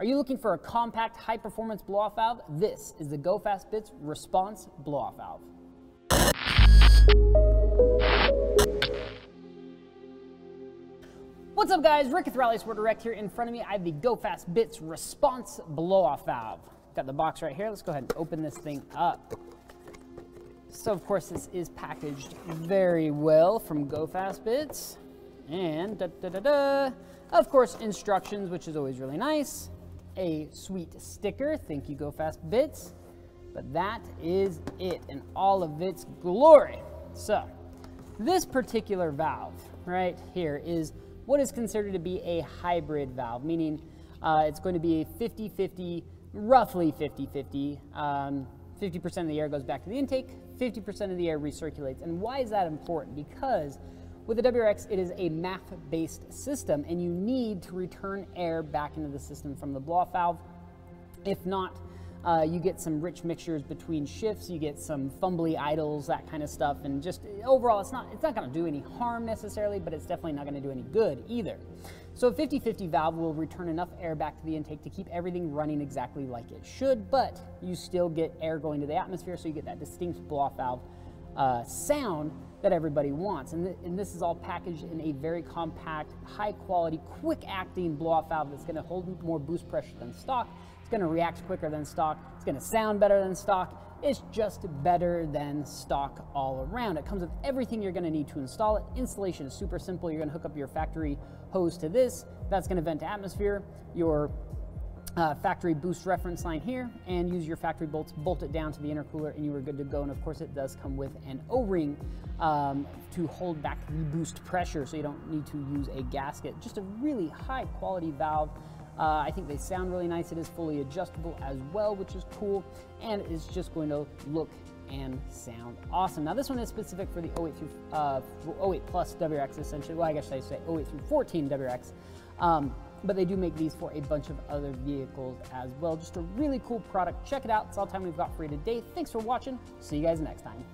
Are you looking for a compact, high-performance blow-off valve? This is the Go Fast Bits Respons blow-off valve. What's up, guys? Rick with Subaru WRX here. In front of me, I have the Go Fast Bits Respons blow-off valve. Got the box right here. Let's go ahead and open this thing up. So, of course, this is packaged very well from Go Fast Bits. And, of course, instructions, which is always really nice. A sweet sticker. Thank you, Go Fast Bits. But that is it in all of its glory. So, this particular valve right here is what is considered to be a hybrid valve, meaning it's going to be a 50-50, roughly 50-50. 50% of the air goes back to the intake, 50% of the air recirculates. And why is that important? Because with the WRX, it is a MAF-based system, and you need to return air back into the system from the blow-off valve. If not, you get some rich mixtures between shifts, you get some fumbly idles, that kind of stuff, and just overall, it's not going to do any harm necessarily, but it's definitely not going to do any good either. So a 50-50 valve will return enough air back to the intake to keep everything running exactly like it should, but you still get air going to the atmosphere, so you get that distinct blow-off valve sound that everybody wants. And this is all packaged in a very compact, high-quality, quick-acting blow-off valve that's going to hold more boost pressure than stock. It's going to react quicker than stock. It's going to sound better than stock. It's just better than stock all around. It comes with everything you're going to need to install it. Installation is super simple. You're going to hook up your factory hose to this. That's going to vent to atmosphere. Your factory boost reference line here, and use your factory bolts, bolt it down to the intercooler, and you are good to go. And of course, it does come with an O-ring to hold back the boost pressure, so you don't need to use a gasket. Just a really high quality valve. I think they sound really nice. It is fully adjustable as well, which is cool, and it's just going to look and sound awesome. Now, this one is specific for the 08 plus WRX, essentially. Well, I guess I say 08 through 14 WRX. But they do make these for a bunch of other vehicles as well. Just a really cool product. Check it out. It's all the time we've got for you today. Thanks for watching. See you guys next time.